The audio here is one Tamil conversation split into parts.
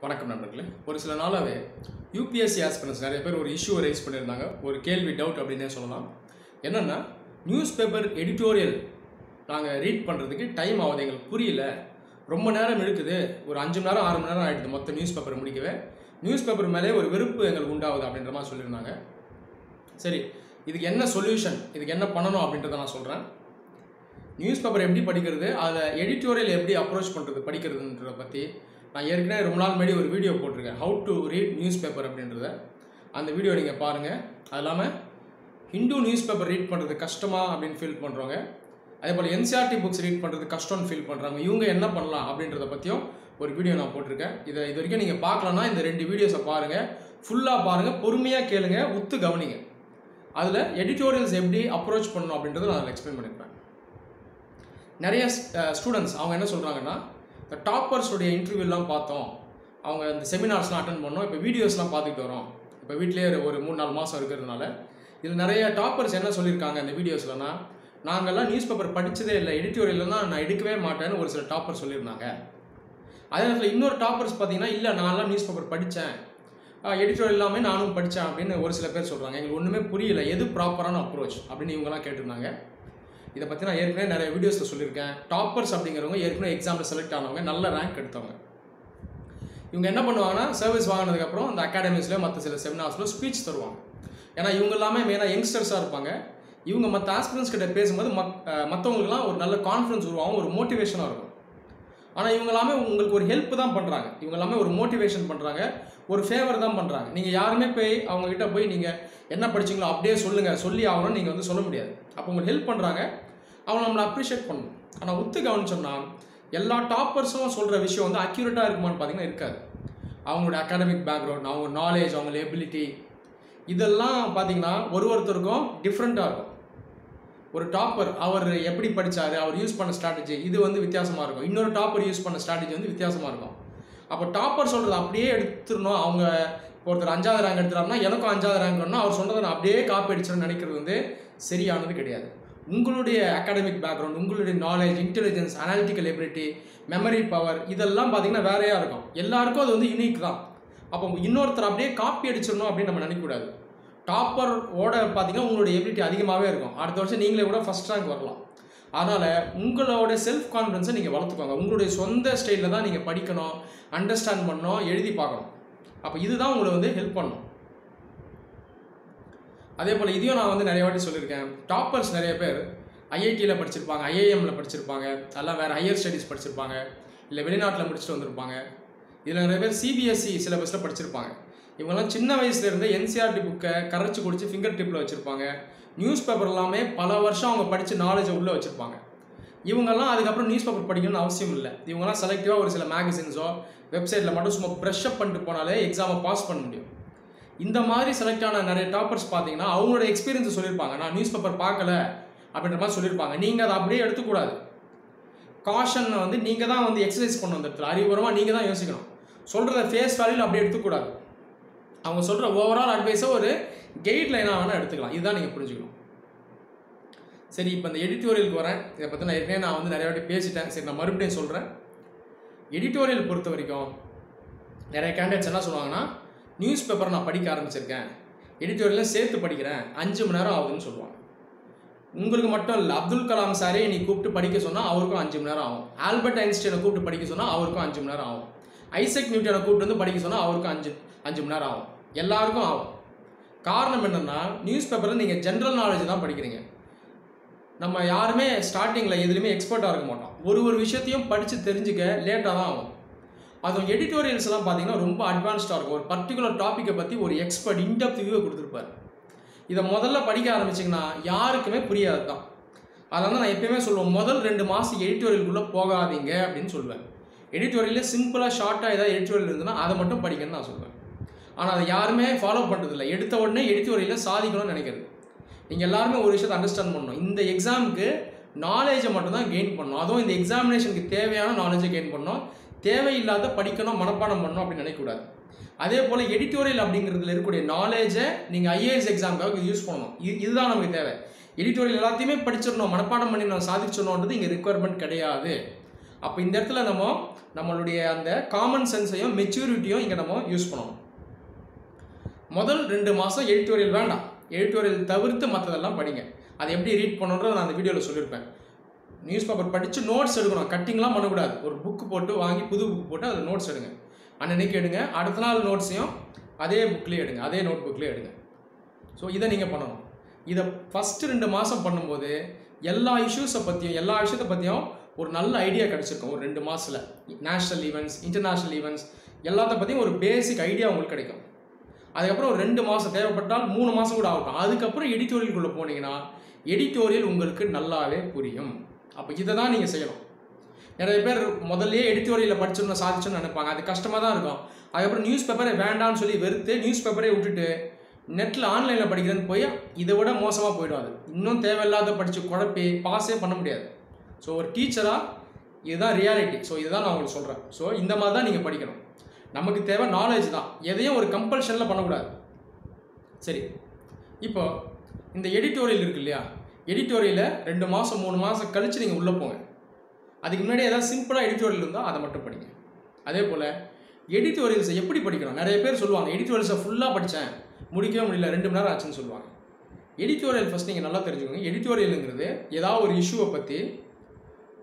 வணக்கம் நண்பர்களே. ஒரு சில நாளாகவே யூபிஎஸ்சி ஆஸ்பிரன்ஸ் நிறைய பேர் ஒரு இஷ்யூ ரைஸ் பண்ணியிருந்தாங்க. ஒரு கேள்வி டவுட் அப்படின்னே சொல்லலாம். என்னென்னா, நியூஸ் பேப்பர் எடிட்டோரியல் நாங்கள் ரீட் பண்ணுறதுக்கு டைம் ஆகுது, எங்களுக்கு புரியல, ரொம்ப நேரம் இருக்குது, ஒரு 5 மணி நேரம் 6 மணி நேரம் ஆகிடுது மொத்த நியூஸ் பேப்பர் முடிக்கவே, நியூஸ் பேப்பர் மேலே ஒரு வெறுப்பு எங்களுக்கு உண்டாகுது அப்படின்ற மாதிரி சொல்லியிருந்தாங்க. சரி, இதுக்கு என்ன சொல்யூஷன், இதுக்கு என்ன பண்ணணும் அப்படின்றத நான் சொல்கிறேன். நியூஸ் பேப்பர் எப்படி படிக்கிறது, அதில் எடிட்டோரியல் எப்படி அப்ரோச் பண்ணுறது படிக்கிறதுன்றதை பற்றி நான் ஏற்கனவே ரொம்ப நாள் முன்னாடி ஒரு வீடியோ போட்டிருக்கேன், how to read news paper அப்படின்றத. அந்த வீடியோ நீங்கள் பாருங்கள். அது இல்லாமல் ஹிந்து நியூஸ் பேப்பர் ரீட் பண்ணுறது கஷ்டமா அப்படின்னு ஃபீல் பண்ணுறவங்க, அதே போல் என்சிஆர்டி புக்ஸ் ரீட் பண்ணுறது கஷ்டம்னு ஃபீல் பண்ணுறாங்க, இவங்க என்ன பண்ணலாம் அப்படின்றத பற்றியும் ஒரு வீடியோ நான் போட்டிருக்கேன். இது வரைக்கும் நீங்கள் பார்க்கலன்னா இந்த 2 வீடியோஸை பாருங்கள், ஃபுல்லாக பாருங்கள், பொறுமையாக கேளுங்க, உத்து கவனிங்க. அதில் எடிட்டோரியல்ஸ் எப்படி அப்ரோச் பண்ணணும் அப்படின்றத நான் அதில் எக்ஸ்பிளைன் பண்ணியிருப்பேன். நிறைய ஸ்டூடெண்ட்ஸ் அவங்க என்ன சொல்கிறாங்கன்னா, இந்த டாப்பர்ஸுடைய இன்டர்வியூலாம் பார்த்தோம், அவங்க இந்த செமினார்ஸ்லாம் அட்டன் பண்ணோம், இப்போ வீடியோஸ்லாம் பார்த்துக்கிட்டு வரோம், இப்போ வீட்டிலே ஒரு 3-4 மாதம் இருக்கிறதுனால இதில் நிறைய டாப்பர்ஸ் என்ன சொல்லியிருக்காங்க இந்த வீடியோஸ்லனா, நாங்கள்லாம் நியூஸ் பேப்பர் படித்ததே இல்லை, எடிட்டோரியல்லாம் நான் எடுக்கவே மாட்டேன்னு ஒரு சில டாப்பர் சொல்லியிருந்தாங்க. அதே நேரத்தில் இன்னொரு டாப்பர்ஸ் பார்த்தீங்கன்னா, இல்லை நான்லாம் நியூஸ் பேப்பர் படித்தேன், எடிட்டோரியல் எல்லாமே நானும் படித்தேன் அப்படின்னு ஒரு சில பேர் சொல்கிறாங்க. எங்களுக்கு ஒன்றுமே புரியல, எது ப்ராப்பரான அப்ரோச் அப்படின்னு இவங்கெல்லாம் கேட்டிருந்தாங்க. இதை பற்றி நான் ஏற்கனவே நிறைய வீடியோஸில் சொல்லியிருக்கேன். டாப்பர்ஸ் அப்படிங்கிறவங்க ஏற்கனவே எக்ஸாமில் செலக்ட் ஆனவங்க, நல்ல ரேங்க் எடுத்தவங்க. இவங்க என்ன பண்ணுவாங்கன்னா, சர்வீஸ் வாங்கினதுக்கப்புறம் அந்த அகாடமிஸில் மற்ற சில செமினார்ஸில் ஸ்பீச் தருவாங்க. ஏன்னா இவங்க எல்லாமே மெயினாக யங்ஸ்டர்ஸாக இருப்பாங்க. இவங்க மற்ற ஆஸ்பிரன்ஸ் கிட்ட பேசும்போது மற்றவங்களுக்குலாம் ஒரு நல்ல கான்ஃபிடன்ஸ் உருவாகும், ஒரு மோட்டிவேஷனாக இருக்கும். ஆனால் இவங்க எல்லாமே உங்களுக்கு ஒரு ஹெல்ப் தான் பண்ணுறாங்க, இவங்க எல்லாமே ஒரு மோட்டிவேஷன் பண்ணுறாங்க, ஒரு ஃபேவர் தான் பண்ணுறாங்க. நீங்கள் யாருமே போய் அவங்ககிட்ட போய் நீங்கள் என்ன படிச்சிங்களோ அப்படியே சொல்லுங்கள், சொல்லி ஆகணும்னு நீங்கள் வந்து சொல்ல முடியாது. அப்போ உங்களுக்கு ஹெல்ப் பண்ணுறாங்க, அவங்க நம்மளை அப்ரிஷியேட் பண்ணணும். ஆனால் ஒத்து கவனிச்சோம்னா எல்லா டாப்பர்ஸும் சொல்கிற விஷயம் வந்து அக்யூரேட்டாக இருக்குமான்னு பார்த்தீங்கன்னா இருக்காது. அவங்களோட அகாடமிக் பேக்ரவுண்ட், அவங்க நாலேஜ், அவங்க எபிலிட்டி, இதெல்லாம் பார்த்தீங்கன்னா ஒருத்தருக்கும் டிஃப்ரெண்ட்டாக இருக்கும். ஒரு டாப்பர் அவர் எப்படி படித்தார், அவர் யூஸ் பண்ண ஸ்ட்ராட்டஜி இது வந்து வித்தியாசமாக இருக்கும், இன்னொரு டாப்பர் யூஸ் பண்ண ஸ்ட்ராட்டஜி வந்து வித்தியாசமாக இருக்கும். அப்போ டாப்பர் சொல்கிறது அப்படியே எடுத்துடணும். அவங்க ஒருத்தர் 5வது ரேங்க் எடுத்துறாருன்னா எனக்கும் 5வது ரேங்க் வேணும்னா அவர் சொன்னதை நான் அப்படியே காப்பி அடிச்சேன்னு நினைக்கிறது வந்து சரியானது கிடையாது. உங்களுடைய அகாடமிக் பேக்ரவுண்ட், உங்களுடைய knowledge, intelligence, analytical ability, memory power இதெல்லாம் பார்த்தீங்கன்னா வேறையாக இருக்கும். எல்லாருக்கும் அது வந்து யூனிக் தான். அப்போ இன்னொருத்தர் அப்படியே காப்பி அடிச்சிடணும் அப்படின்னு நம்ம நினைக்கக்கூடாது. டாப்பர் ஓட பார்த்தீங்கன்னா உங்களுடைய எபிலிட்டி அதிகமாகவே இருக்கும். அடுத்த வருஷம் நீங்களே கூட ஃபஸ்ட் ரேங்க் வரலாம். அதனால் உங்களோட செல்ஃப் கான்ஃபிடன்ஸை நீங்கள் வளர்த்துக்கோங்க. உங்களுடைய சொந்த ஸ்டைலில் தான் நீங்கள் படிக்கணும், அண்டர்ஸ்டாண்ட் பண்ணணும், எழுதி பார்க்கணும். அப்போ இதுதான் உங்களை வந்து ஹெல்ப் பண்ணணும். அதே போல் இதையும் நான் வந்து நிறைய வாட்டி சொல்லியிருக்கேன். டாப்பர்ஸ் நிறைய பேர் ஐஐடியில் படிச்சிருப்பாங்க, ஐஐஎம்மில் படிச்சிருப்பாங்க, அதெல்லாம் வேறு ஹையர் ஸ்டடீஸ் படிச்சிருப்பாங்க, இல்லை வெளிநாட்டில் முடிச்சுட்டு வந்திருப்பாங்க. இதில் நிறைய பேர் சிபிஎஸ்சி சிலபஸில் படிச்சிருப்பாங்க. இவங்கெல்லாம் சின்ன வயசுலேருந்து என்சிஆர்டி புக்கை கரைச்சி குடிச்சு ஃபிங்கர் டிப்பில் வச்சுருப்பாங்க. நியூஸ் பேப்பர் எல்லாமே பல வருஷம் அவங்க படித்து நாலேஜை உள்ளே வச்சுருப்பாங்க. இவங்கெல்லாம் அதுக்கப்புறம் நியூஸ் பேப்பர் படிக்கணும்னு அவசியம் இல்லை. இவங்கெல்லாம் செலக்டிவாக ஒரு சில மேகசின்ஸோ வெப்சைட்டில் மட்டும் சும்மா ப்ரஷ் அப் பண்ணிட்டு போனாலே எக்ஸாமை பாஸ் பண்ண முடியும். இந்த மாதிரி செலக்ட் ஆன நிறைய டாப்பர்ஸ் பார்த்தீங்கன்னா அவங்களோட எக்ஸ்பீரியன்ஸை சொல்லியிருப்பாங்க. நான் நியூஸ் பேப்பர் பார்க்கல அப்படின்ற மாதிரி சொல்லியிருப்பாங்க. நீங்கள் அதை அப்படியே எடுத்துக்கூடாது. காஷனை வந்து நீங்கள் தான் வந்து எக்ஸசைஸ் பண்ண அந்த இடத்துல அறிவுபூர்வமாக நீங்கள் தான் யோசிக்கணும். சொல்கிறத ஃபேஸ் வேல்யூவில் அப்படியே எடுத்துக்கூடாது. அவங்க சொல்கிற ஓவரால் அட்வைஸை ஒரு கைட்லைனாக வேணால் எடுத்துக்கலாம். இதுதான் நீங்கள் புரிஞ்சுக்கணும். சரி, இப்போ இந்த எடிட்டோரியலுக்கு வரேன். இதை பற்றி நான் ஏற்கனவே நான் வந்து நிறைய வாட்டி பேசிட்டேன். சரி, நான் மறுபடியும் சொல்கிறேன். எடிட்டோரியல் பொறுத்த வரைக்கும் நிறைய கேண்டிடேட்ஸ் என்ன சொல்லுவாங்கன்னா, நியூஸ் பேப்பர் நான் படிக்க ஆரம்பிச்சிருக்கேன், எடிட்டோரியலும் சேர்த்து படிக்கிறேன், 5 மணி நேரம் ஆகுதுன்னு சொல்லுவாங்க. உங்களுக்கு மட்டும் இல்லை, அப்துல் கலாம் சாரே நீ கூப்பிட்டு படிக்க சொன்னால் அவருக்கும் 5 மணி நேரம் ஆகும். ஆல்பர்ட் ஐன்ஸ்டைனை கூப்பிட்டு படிக்க சொன்னால் அவருக்கும் 5 மணி நேரம் ஆகும். ஐசக் நியூட்டனை கூப்பிட்டு வந்து படிக்க சொன்னால் அவருக்கும் 5 மணி நேரம் ஆகும். எல்லாருக்கும் ஆகும். காரணம் என்னென்னா, நியூஸ் பேப்பரில் நீங்கள் ஜென்ரல் நாலேஜ் தான் படிக்கிறீங்க. நம்ம யாருமே ஸ்டார்டிங்கில் எதுலையுமே எக்ஸ்பர்ட்டாக இருக்க மாட்டோம். ஒரு விஷயத்தையும் படித்து தெரிஞ்சுக்க லேட்டாக தான் ஆகும். அதுவும் எடிட்டோரியல்ஸ்லாம் பார்த்தீங்கன்னா ரொம்ப அட்வான்ஸ்டாக இருக்கும். ஒரு பர்டிகுலர் டாப்பிக்கை பற்றி ஒரு எக்ஸ்பர்ட் இன்டெப்த் வியூவை கொடுத்துருப்பார். இதை முதல்ல படிக்க ஆரம்பிச்சிங்கன்னா யாருக்குமே புரியாது தான். அதனால நான் எப்பயுமே சொல்லுவேன், முதல் 2 மாதம் எடிட்டோரியலுக்குள்ளே போகாதீங்க அப்படின்னு சொல்லுவேன். எடிட்டோரியலே சிம்பிளாக ஷார்ட்டாக ஏதாவது எடிட்டோரியல் இருந்ததுன்னா அதை மட்டும் படிக்கணும்னு நான் சொல்லுவேன். ஆனால் அதை யாருமே ஃபாலோ பண்ணுறதில்லை. எடுத்த உடனே எடிட்டோரியலில் சாதிக்கணும்னு நினைக்கிறது. நீங்கள் எல்லாருமே ஒரு விஷயத்தை அண்டர்ஸ்டாண்ட் பண்ணணும். இந்த எக்ஸாமுக்கு நாலேஜை மட்டும்தான் கெயின் பண்ணணும். அதுவும் இந்த எக்ஸாமினேஷனுக்கு தேவையான நாலேஜை கெயின் பண்ணணும். தேவையில்லாத படிக்கணும், மனப்பாடம் பண்ணணும் அப்படின்னு நினைக்கக்கூடாது. அதே போல் எடிட்டோரியல் அப்படிங்கிறதுல இருக்கக்கூடிய நாலேஜை நீங்கள் ஐஏஎஸ் எக்ஸாமுக்காக யூஸ் பண்ணணும். இதுதான் நமக்கு தேவை. எடிட்டோரியல் எல்லாத்தையுமே படிச்சிடணும், மனப்பாடம் பண்ணி நான் சாதிச்சிடணுன்றது இங்கே ரிக்குவயர்மெண்ட் கிடையாது. அப்போ இந்த இடத்துல நம்மளுடைய அந்த காமன் சென்ஸையும் மெச்சூரிட்டியும் இங்கே நம்ம யூஸ் பண்ணணும். முதல் 2 மாதம் எடிட்டோரியல் வேண்டாம், எடிட்டோரியல் தவிர்த்து மற்றதெல்லாம் படிங்க. அதை எப்படி ரீட் பண்ணுன்றதை நான் அந்த வீடியோவில் சொல்லியிருப்பேன். நியூஸ் பேப்பர் படித்து நோட்ஸ் எடுக்கணும், கட்டிங்லாம் பண்ணக்கூடாது. ஒரு புக்கு போட்டு வாங்கி புது புக்கு போட்டு அதில் நோட்ஸ் எடுங்க, அன்னன்னைக்கு எடுங்க. அடுத்த நாள் நோட்ஸையும் அதே புக்லேயே எடுங்க, அதே நோட் புக்லேயே எடுங்க. ஸோ இதை நீங்கள் பண்ணணும். இதை ஃபஸ்ட்டு 2 மாதம் பண்ணும்போது எல்லா இஷ்யூஸை பற்றியும் எல்லா விஷயத்தை பற்றியும் ஒரு நல்ல ஐடியா கிடச்சிருக்கும். ஒரு 2 மாதத்தில் நேஷ்னல் ஈவெண்ட்ஸ், இன்டர்நேஷ்னல் ஈவெண்ட்ஸ் எல்லாத்த பற்றியும் ஒரு பேசிக் ஐடியா உங்களுக்கு கிடைக்கும். அதுக்கப்புறம் ஒரு 2 மாதம், தேவைப்பட்டால் 3 மாதம் கூட ஆகட்டும். அதுக்கப்புறம் எடிட்டோரியலுக்குள்ளே போனீங்கன்னா எடிட்டோரியல் உங்களுக்கு நல்லாவே புரியும். அப்போ இதை தான் நீங்கள் செய்யணும். நிறைய பேர் முதல்ல எடிட்டோரியலில் படிச்சிடணும், சாதிச்சோன்னு நினைப்பாங்க. அது கஷ்டமாக தான் இருக்கும். அதுக்கப்புறம் நியூஸ் பேப்பரை வேண்டான்னு சொல்லி வெறுத்து நியூஸ் பேப்பரே விட்டுட்டு நெட்டில் ஆன்லைனில் படிக்கிறேன்னு போய் இதை விட மோசமாக போய்டும். அது இன்னும் தேவையில்லாத படித்து குழப்பி பாஸே பண்ண முடியாது. ஸோ ஒரு டீச்சராக இதுதான் ரியாலிட்டி. ஸோ இதுதான் நான் உங்களுக்கு சொல்கிறேன். ஸோ இந்த மாதிரி தான் நீங்கள் படிக்கணும். நமக்கு தேவை நாலேஜ் தான், எதையும் ஒரு கம்பல்ஷனில் பண்ணக்கூடாது. சரி, இப்போ இந்த எடிட்டோரியல் இருக்கு இல்லையா, எடிட்டோரியலை 2 மாதம் 3 மாதம் கழித்து நீங்கள் உள்ளே போங்க. அதுக்கு முன்னாடி ஏதாவது சிம்பிளாக எடிட்டோரியல் இருந்தால் அதை மட்டும் படிங்க. அதே போல் எடிட்டோரியல்ஸை எப்படி படிக்கணும்? நிறைய பேர் சொல்லுவாங்க எடிட்டோரியல்ஸை ஃபுல்லாக படித்தேன், முடிக்கவே முடியல, 2 மணி நேரம் ஆச்சுன்னு சொல்லுவாங்க. எடிட்டோரியல் ஃபஸ்ட் நீங்கள் நல்லா தெரிஞ்சுக்கோங்க. எடிட்டோரியலுங்கிறது ஏதாவது ஒரு இஷ்யூவை பற்றி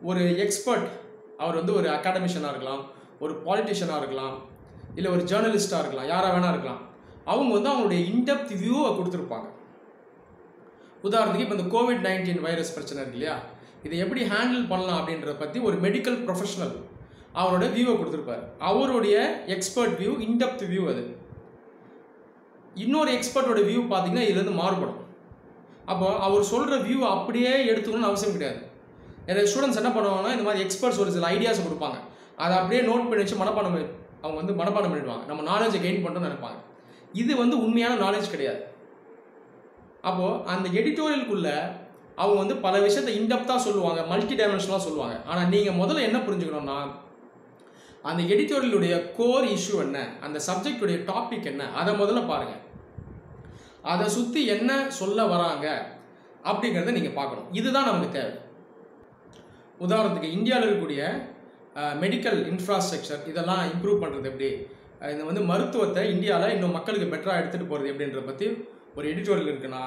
ஒரு எக்ஸ்பர்ட், அவர் வந்து ஒரு அகாடமிஷியனாக இருக்கலாம், ஒரு பாலிட்டிஷியனாக இருக்கலாம், இல்லை ஒரு ஜேர்னலிஸ்ட்டாக இருக்கலாம், யாராக வேணா இருக்கலாம். அவங்க வந்து அவங்களுடைய இன்டெப்த் வியூவை கொடுத்துருப்பாங்க. உதாரணத்துக்கு இப்போ இந்த COVID-19 வைரஸ் பிரச்சனை இருக்கு இல்லையா, இதை எப்படி ஹேண்டில் பண்ணலாம் அப்படின்றத பற்றி ஒரு மெடிக்கல் ப்ரொஃபஷனல் அவரோட வியூவை கொடுத்துருப்பார். அவருடைய எக்ஸ்பர்ட் வியூ, இன்டெப்த் வியூ. அது இன்னொரு எக்ஸ்பர்ட்டோட வியூ பார்த்தீங்கன்னா இதுலேருந்து மாறுபடும். அப்போ அவர் சொல்கிற வியூ அப்படியே எடுத்துக்கணும்னு அவசியம் கிடையாது. நிறைய ஸ்டூடெண்ட்ஸ் என்ன பண்ணுவாங்கன்னா, இந்த மாதிரி எக்ஸ்பர்ட்ஸ் ஒரு சில ஐடியாஸ் கொடுப்பாங்க, அதை அப்படியே நோட் பண்ணி வச்சு அவங்க வந்து மனப்பாடம் பண்ணிடுவாங்க, நம்ம நாலேஜை கெயின் பண்ணுறோம்னு நினைப்பாங்க. இது வந்து உண்மையான நாலேஜ் கிடையாது. அப்போது அந்த எடிட்டோரியலுக்குள்ளே அவங்க வந்து பல விஷயத்தை இன்டெப்த்தாக சொல்லுவாங்க, மல்டி டைமென்ஷனலாக சொல்லுவாங்க. ஆனால் நீங்கள் முதல்ல என்ன புரிஞ்சுக்கணும்னா, அந்த எடிட்டோரியலுடைய கோர் இஷ்யூ என்ன, அந்த சப்ஜெக்டுடைய டாபிக் என்ன, அதை முதல்ல பாருங்கள். அதை சுற்றி என்ன சொல்ல வராங்க அப்படிங்கிறத நீங்கள் பார்க்கணும். இதுதான் நமக்கு தேவை. உதாரணத்துக்கு இந்தியாவில் இருக்கக்கூடிய மெடிக்கல் இன்ஃப்ராஸ்ட்ரக்சர் இதெல்லாம் இம்ப்ரூவ் பண்ணுறது எப்படி, இது வந்து மருத்துவத்தை இந்தியாவில் இன்னும் மக்களுக்கு பெட்டராக எடுத்துகிட்டு போகிறது எப்படின்றத பற்றி ஒரு எடிட்டோரியல் இருக்குன்னா,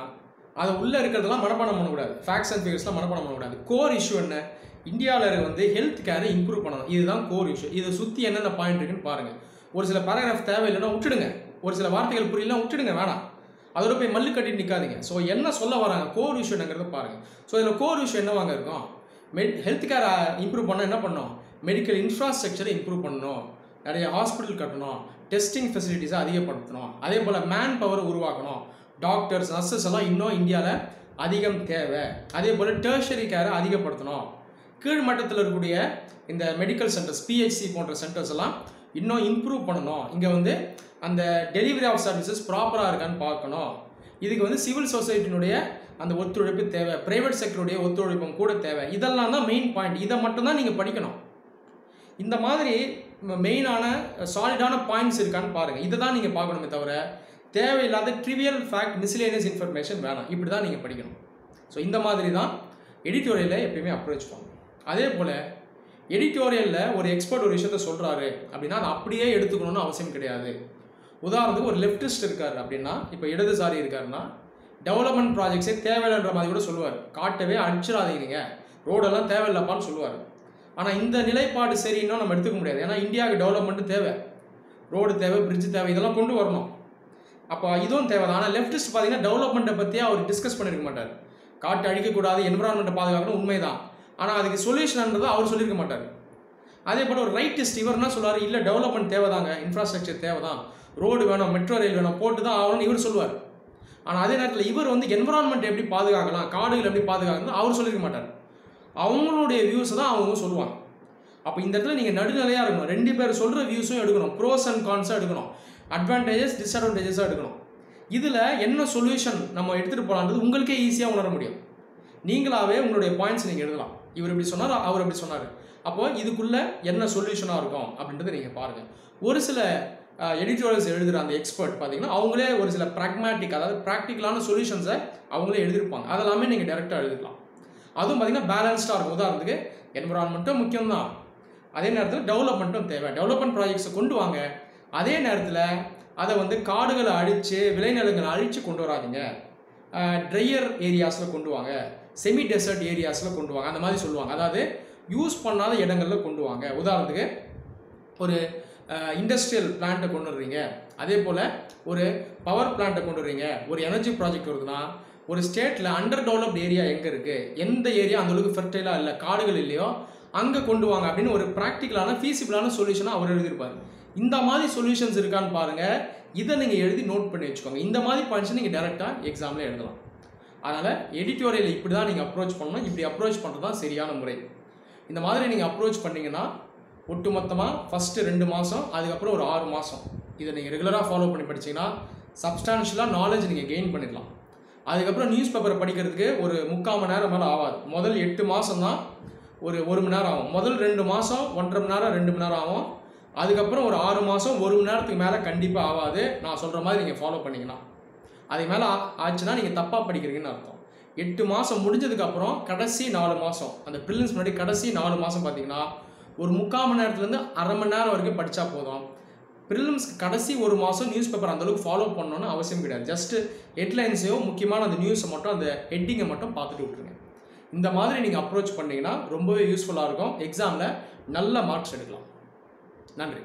அதை உள்ளே இருக்கிறதெல்லாம் மனப்பாடம் பண்ணக்கூடாது, ஃபேக்ட்ஸ் அண்ட் ஃபிகர்ஸ்லாம் மனப்பாடம் பண்ணக்கூடாது. கோர் இஷ்யூ என்ன, இந்தியாவில் வந்து ஹெல்த் கேரை இம்ப்ரூவ் பண்ணணும், இதுதான் கோர் இஷ்யூ. இதை சுற்றி என்னென்ன பாயிண்ட் இருக்குன்னு பாருங்கள். ஒரு சில பேராகிராஃப் தேவையில்லைன்னா விட்டுடுங்க, ஒரு சில வார்த்தைகள் புரியலாம் விட்டுடுங்க, வேணாம். அதோட போய் மல்லு கட்டிட்டு நிற்காதீங்க. ஸோ என்ன சொல்ல வராங்க, கோர் இஷ்யூ என்னங்கிறத பாருங்கள். ஸோ இதில் கோர் இஷ்யூ என்னவாங்க இருக்கும், ஹெல்த் கேரை இம்ப்ரூவ் பண்ணால் என்ன பண்ணணும், மெடிக்கல் இன்ஃப்ராஸ்ட்ரக்சரை இம்ப்ரூவ் பண்ணணும், நிறைய ஹாஸ்பிட்டல் கட்டணும், டெஸ்டிங் ஃபெசிலிட்டிஸை அதிகப்படுத்தணும், அதே போல் மேன் பவர் உருவாக்கணும், டாக்டர்ஸ் நர்சஸ் எல்லாம் இன்னும் இந்தியாவில் அதிகம் தேவை, அதே போல் டெர்ஷரி கேரை அதிகப்படுத்தணும், கீழ் மட்டத்தில் இருக்கக்கூடிய இந்த மெடிக்கல் சென்டர்ஸ் பிஹெச்சி போன்ற சென்டர்ஸ் எல்லாம் இன்னும் இம்ப்ரூவ் பண்ணணும், இங்கே வந்து அந்த டெலிவரி ஆஃப் சர்வீசஸ் ப்ராப்பராக இருக்கான்னு பார்க்கணும், இதுக்கு வந்து சிவில் சொசைட்டினுடைய அந்த ஒத்துழைப்பு தேவை, ப்ரைவேட் செக்டருடைய ஒத்துழைப்பும் கூட தேவை. இதெல்லாம் தான் மெயின் பாயிண்ட். இதை மட்டும்தான் நீங்கள் படிக்கணும். இந்த மாதிரி மெயினான சாலிடான பாயிண்ட்ஸ் இருக்கான்னு பாருங்கள். இதை தான் நீங்கள் பார்க்கணுமே தவிர தேவையில்லாத ட்ரிவியல் ஃபேக்ட் மிஸ்லேனியஸ் இன்ஃபர்மேஷன் வேணாம். இப்படி தான் நீங்கள் படிக்கணும். ஸோ இந்த மாதிரி தான் எடிட்டோரியலில் எப்பயுமே அப்ரோச் பண்ணணும். அதே போல் எடிட்டோரியலில் ஒரு எக்ஸ்பர்ட் ஒரு விஷயத்த சொல்கிறாரு அப்படின்னா அதை அப்படியே எடுத்துக்கணும்னு அவசியம் கிடையாது. உதாரணத்துக்கு ஒரு லெஃப்டிஸ்ட் இருக்கார் அப்படின்னா, இப்போ இடதுசாரி இருக்காருன்னா டெவலப்மெண்ட் ப்ராஜெக்ட்ஸே தேவையில்லைன்ற மாதிரி கூட சொல்லுவார். காட்டவே அடிச்சிடாதீங்க, நீங்கள் ரோடெல்லாம் தேவையில்லப்பான்னு சொல்லுவார். ஆனால் இந்த நிலைப்பாடு சரின்னா நம்ம எடுத்துக்க முடியாது. ஏன்னா இந்தியாவுக்கு டெவலப்மெண்ட்டு தேவை, ரோடு தேவை, பிரிட்ஜ் தேவை, இதெல்லாம் கொண்டு வரணும். அப்போ இதுவும் தேவை தான். ஆனால் லெஃப்டிஸ்ட் பார்த்தீங்கன்னா டெவலப்மெண்ட்டை பற்றியே அவர் டிஸ்கஸ் பண்ணியிருக்க மாட்டார். காட்டு அழிக்கக்கூடாது, என்விரான்மெண்ட்டை பாதுகாக்கணும், உண்மைதான். ஆனால் அதுக்கு சொல்யூஷன்ன்றது அவர் சொல்லியிருக்க மாட்டார். அதே போல் ஒரு ரைட்டிஸ்ட் இவர் என்ன சொல்லுவார், இல்லை டெவலப்மெண்ட் தேவைதாங்க, இன்ஃப்ராஸ்ட்ரக்சர் தேவை தான், ரோடு வேணும், மெட்ரோ ரயில் வேணும், போட்டு தான் ஆகணும்னு இவர் சொல்லுவார். ஆனால் அதே நேரத்தில் இவர் வந்து என்விரான்மெண்ட் எப்படி பாதுகாக்கலாம், காடுகள் எப்படி பாதுகாக்கணும் அவர் சொல்லியிருக்க மாட்டார். அவங்களுடைய வியூஸை தான் அவங்க சொல்லுவாங்க. அப்போ இந்த இடத்துல நீங்கள் நடுநிலையாக இருக்கணும். 2 பேர் சொல்கிற வியூஸும் எடுக்கணும், ப்ரோஸ் அண்ட் கான்ஸாக எடுக்கணும், அட்வான்டேஜஸ் டிஸ்அட்வான்டேஜஸாக எடுக்கணும். இதில் என்ன சொல்யூஷன் நம்ம எடுத்துகிட்டு போகலான்றது உங்களுக்கே ஈஸியாக உணர முடியும். நீங்களாகவே உங்களுடைய பாயிண்ட்ஸ் நீங்கள் எழுதலாம். இவர் இப்படி சொன்னார், அவர் அப்படி சொன்னார், அப்போது இதுக்குள்ளே என்ன சொல்யூஷனாக இருக்கும் அப்படின்றத நீங்கள் பாருங்கள். ஒரு சில எடிட்டோரியல்ஸ் எழுதுகிற அந்த எக்ஸ்பர்ட் பார்த்தீங்கன்னா அவங்களே ஒரு சில ப்ராக்மேட்டிக், அதாவது ப்ராக்டிக்கலான சொல்யூஷன்ஸை அவங்களே எழுதியிருப்பாங்க. அதெல்லாமே நீங்கள் டேரெக்டாக எழுதிக்கலாம். அதுவும் பார்த்தீங்கன்னா பேலன்ஸ்டாக இருக்கும். உதாரணத்துக்கு என்விரான்மெண்ட்டும் முக்கியம்தான், அதே நேரத்தில் டெவலப்மெண்ட்டும் தேவை. டெவலப்மெண்ட் ப்ராஜெக்ட்ஸை கொண்டு வாங்க. அதே நேரத்தில் அதை வந்து காடுகளை அழித்து விளைநிலங்களை அழித்து கொண்டு வராதிங்க. ட்ரையர் ஏரியாஸில் கொண்டு வாங்க, செமி டெசர்ட் ஏரியாஸில் கொண்டு வாங்க, அந்த மாதிரி சொல்லுவாங்க. அதாவது யூஸ் பண்ணாத இடங்களில் கொண்டு வாங்க. உதாரணத்துக்கு ஒரு இண்டஸ்ட்ரியல் பிளான்ட்டை கொண்டு வர்றீங்க, அதே போல் ஒரு பவர் பிளான்ட்டை கொண்டு வர்றீங்க, ஒரு எனர்ஜி ப்ராஜெக்ட் வருதுன்னா ஒரு ஸ்டேட்டில் அண்டர் டெவலப்ட் ஏரியா எங்கே இருக்குது, எந்த ஏரியா அந்தளவுக்கு ஃபெர்டைலாக இல்லை, காடுகள் இல்லையோ அங்கே கொண்டு வாங்க அப்படின்னு ஒரு ப்ராக்டிக்கலான ஃபீஸிபிளான சொல்யூஷனாக அவர் எழுதியிருப்பார். இந்த மாதிரி சொல்யூஷன்ஸ் இருக்கான்னு பாருங்கள். இதை நீங்கள் எழுதி நோட் பண்ணி வச்சுக்கோங்க. இந்த மாதிரி பாயிண்ட்ஸ் நீங்கள் டேரெக்டாக எக்ஸாமில் எழுதலாம். அதனால் எடிட்டோரியல் இப்படி தான் நீங்கள் அப்ரோச் பண்ணணும். இப்படி அப்ரோச் பண்ணுறது தான் சரியான முறை. இந்த மாதிரி நீங்கள் அப்ரோச் பண்ணிங்கன்னா ஒட்டுமொத்தமாக ஃபஸ்ட்டு 2 மாதம், அதுக்கப்புறம் ஒரு 6 மாதம் இதை நீங்கள் ரெகுலராக ஃபாலோ பண்ணி படிச்சிங்கன்னா சப்ஸ்டான்ஷியலாக நாலேஜ் நீங்கள் கெயின் பண்ணிடலாம். அதுக்கப்புறம் நியூஸ் பேப்பரை படிக்கிறதுக்கு ஒரு 3/4 மணி நேரம் மேலே ஆகாது. முதல் 8 மாதம் தான் ஒரு 1 மணி நேரம் ஆகும். முதல் 2 மாதம் 1.5 மணி நேரம் 2 மணி நேரம் ஆகும். அதுக்கப்புறம் ஒரு 6 மாதம் 1 மணி நேரத்துக்கு மேலே கண்டிப்பாக ஆகாது. நான் சொல்கிற மாதிரி நீங்கள் ஃபாலோ பண்ணிங்கன்னா. அதுக்கு மேலே ஆச்சுன்னா நீங்கள் தப்பாக படிக்கிறீங்கன்னு அர்த்தம். 8 மாதம் முடிஞ்சதுக்கப்புறம் கடைசி 4 மாதம், அந்த ப்ரிலிம்ஸ் முன்னாடி கடைசி 4 மாதம் பார்த்தீங்கன்னா ஒரு 3/4 மணி நேரத்துலேருந்து அரை மணி நேரம் வரைக்கும் படித்தா போதும். ப்ரிலிம்ஸ்க்கு கடைசி 1 மாதம் நியூஸ் பேப்பர் அந்தளவுக்கு ஃபாலோ பண்ணணும்னு அவசியம் கிடையாது. ஜஸ்ட்டு ஹெட்லைன்ஸையோ முக்கியமான அந்த நியூஸை மட்டும், அந்த ஹெட்டிங்கை மட்டும் பார்த்துட்டு விட்ருங்க. இந்த மாதிரி நீங்கள் அப்ரோச் பண்ணிங்கன்னா ரொம்பவே யூஸ்ஃபுல்லாக இருக்கும். எக்ஸாமில் நல்ல மார்க்ஸ் எடுக்கலாம். நன்றி.